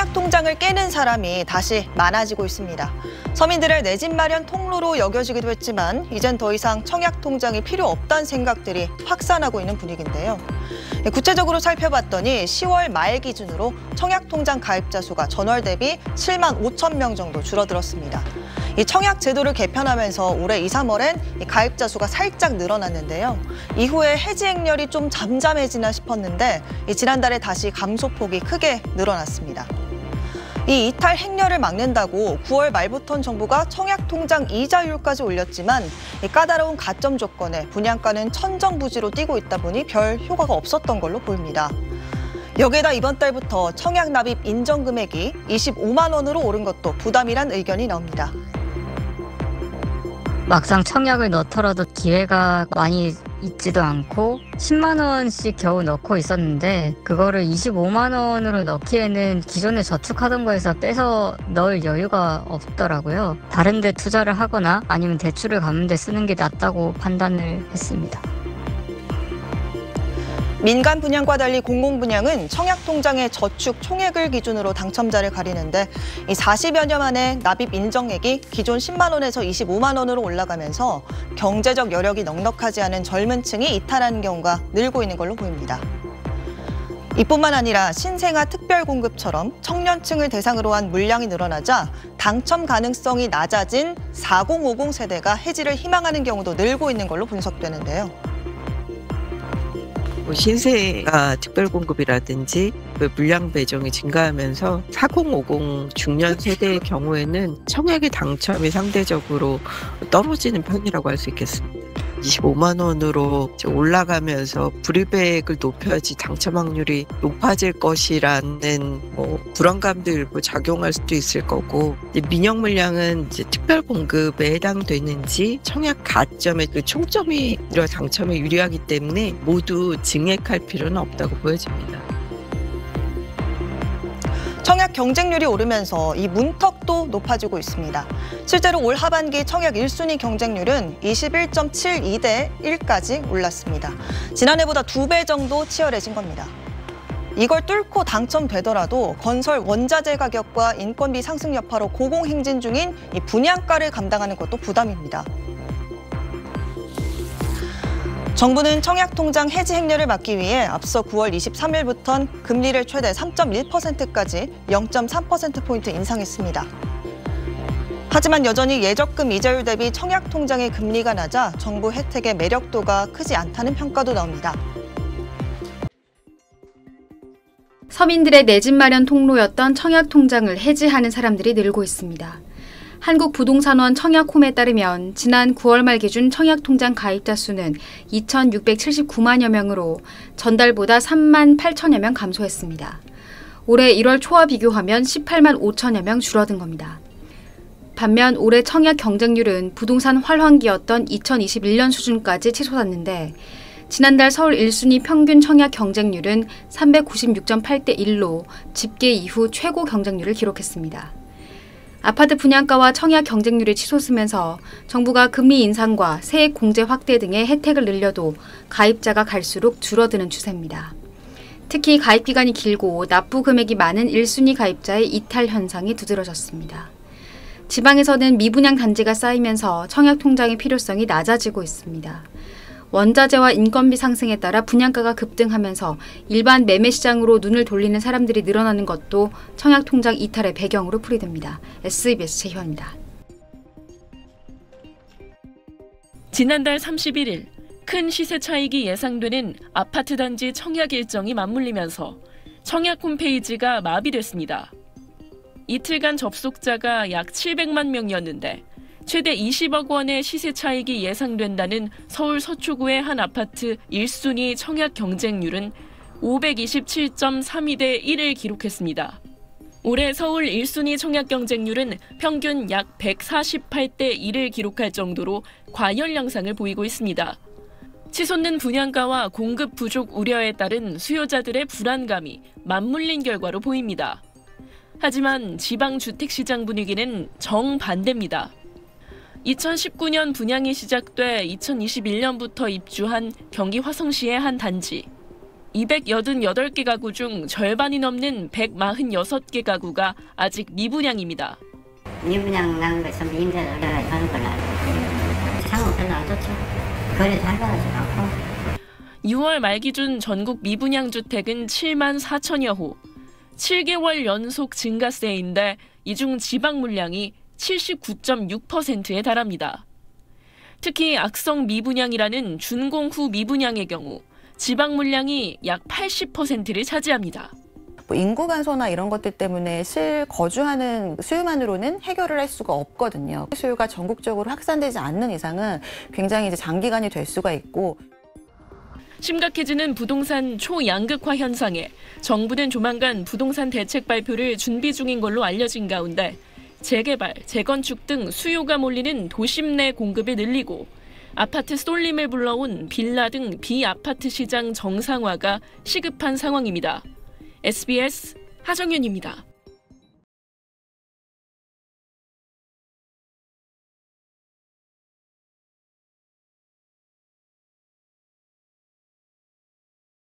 청약통장을 깨는 사람이 다시 많아지고 있습니다. 서민들의 내 집 마련 통로로 여겨지기도 했지만 이젠 더 이상 청약통장이 필요 없다는 생각들이 확산하고 있는 분위기인데요. 구체적으로 살펴봤더니 10월 말 기준으로 청약통장 가입자 수가 전월 대비 7만 5천 명 정도 줄어들었습니다. 이 청약 제도를 개편하면서 올해 2, 3월엔 가입자 수가 살짝 늘어났는데요. 이후에 해지 행렬이 좀 잠잠해지나 싶었는데 지난달에 다시 감소폭이 크게 늘어났습니다. 이 이탈 행렬을 막는다고 9월 말부터는 정부가 청약통장 이자율까지 올렸지만 까다로운 가점 조건에 분양가는 천정부지로 뛰고 있다 보니 별 효과가 없었던 걸로 보입니다. 여기에다 이번 달부터 청약 납입 인정 금액이 25만 원으로 오른 것도 부담이란 의견이 나옵니다. 막상 청약을 넣더라도 기회가 많이 있지도 않고 10만 원씩 겨우 넣고 있었는데 그거를 25만 원으로 넣기에는 기존에 저축하던 거에서 빼서 넣을 여유가 없더라고요. 다른 데 투자를 하거나 아니면 대출을 갚는 데 쓰는 게 낫다고 판단을 했습니다. 민간 분양과 달리 공공 분양은 청약통장의 저축 총액을 기준으로 당첨자를 가리는데 이 40여 년 만에 납입 인정액이 기존 10만 원에서 25만 원으로 올라가면서 경제적 여력이 넉넉하지 않은 젊은 층이 이탈하는 경우가 늘고 있는 걸로 보입니다. 이뿐만 아니라 신생아 특별공급처럼 청년층을 대상으로 한 물량이 늘어나자 당첨 가능성이 낮아진 4050 세대가 해지를 희망하는 경우도 늘고 있는 걸로 분석되는데요. 신생아 특별공급이라든지 물량 배정이 증가하면서 4050 중년 세대의 경우에는 청약의 당첨이 상대적으로 떨어지는 편이라고 할 수 있겠습니다. 25만 원으로 올라가면서 불이백을 높여야지 당첨 확률이 높아질 것이라는 불안감도 일부 작용할 수도 있을 거고, 민영 물량은 이제 특별 공급에 해당되는지 청약 가점의 그 총점이 당첨에 유리하기 때문에 모두 증액할 필요는 없다고 보여집니다. 청약 경쟁률이 오르면서 이 문턱도 높아지고 있습니다. 실제로 올 하반기 청약 1순위 경쟁률은 21.72대 1까지 올랐습니다. 지난해보다 2배 정도 치열해진 겁니다. 이걸 뚫고 당첨되더라도 건설 원자재 가격과 인건비 상승 여파로 고공행진 중인 이 분양가를 감당하는 것도 부담입니다. 정부는 청약통장 해지 행렬을 막기 위해 앞서 9월 23일부터는 금리를 최대 3.1%까지 0.3%포인트 인상했습니다. 하지만 여전히 예적금 이자율 대비 청약통장의 금리가 낮아 정부 혜택의 매력도가 크지 않다는 평가도 나옵니다. 서민들의 내 집 마련 통로였던 청약통장을 해지하는 사람들이 늘고 있습니다. 한국부동산원 청약홈에 따르면 지난 9월 말 기준 청약통장 가입자 수는 2,679만여 명으로 전달보다 3만 8천여 명 감소했습니다. 올해 1월 초와 비교하면 18만 5천여 명 줄어든 겁니다. 반면 올해 청약 경쟁률은 부동산 활황기였던 2021년 수준까지 치솟았는데 지난달 서울 1순위 평균 청약 경쟁률은 396.8대 1로 집계 이후 최고 경쟁률을 기록했습니다. 아파트 분양가와 청약 경쟁률이 치솟으면서 정부가 금리 인상과 세액 공제 확대 등의 혜택을 늘려도 가입자가 갈수록 줄어드는 추세입니다. 특히 가입 기간이 길고 납부 금액이 많은 1순위 가입자의 이탈 현상이 두드러졌습니다. 지방에서는 미분양 단지가 쌓이면서 청약 통장의 필요성이 낮아지고 있습니다. 원자재와 인건비 상승에 따라 분양가가 급등하면서 일반 매매 시장으로 눈을 돌리는 사람들이 늘어나는 것도 청약통장 이탈의 배경으로 풀이됩니다. SBS 최희원입니다. 지난달 31일 큰 시세 차익이 예상되는 아파트 단지 청약 일정이 맞물리면서 청약 홈페이지가 마비됐습니다. 이틀간 접속자가 약 700만 명이었는데 최대 20억 원의 시세 차익이 예상된다는 서울 서초구의 한 아파트 1순위 청약 경쟁률은 527.32대 1을 기록했습니다. 올해 서울 1순위 청약 경쟁률은 평균 약 148대 1을 기록할 정도로 과열 양상을 보이고 있습니다. 치솟는 분양가와 공급 부족 우려에 따른 수요자들의 불안감이 맞물린 결과로 보입니다. 하지만 지방 주택시장 분위기는 정반대입니다. 2019년 분양이 시작돼 2021년부터 입주한 경기 화성시의 한 단지. 288개 가구 중 절반이 넘는 146개 가구가 아직 미분양입니다. 미분양 난 거 전부 임대를 하는 걸로 알고 있어요. 상황 별로 안 좋죠. 거래 잘 받아주고 않고. 6월 말 기준 전국 미분양 주택은 7만 4천여 호. 7개월 연속 증가세인데 이 중 지방 물량이 79.6%에 달합니다. 특히 악성 미분양이라는 준공 후 미분양의 경우 지방 물량이 약 80%를 차지합니다. 인구 간소나 이런 것들 때문에 실거주하는 수요만으로는 해결을 할 수가 없거든요. 수요가 전국적으로 확산되지 않는 이상은 굉장히 이제 장기간이 될 수가 있고. 심각해지는 부동산 초양극화 현상에 정부는 조만간 부동산 대책 발표를 준비 중인 걸로 알려진 가운데 재개발, 재건축 등 수요가 몰리는 도심 내 공급을 늘리고 아파트 쏠림을 불러온 빌라 등 비아파트 시장 정상화가 시급한 상황입니다. SBS 하정윤입니다.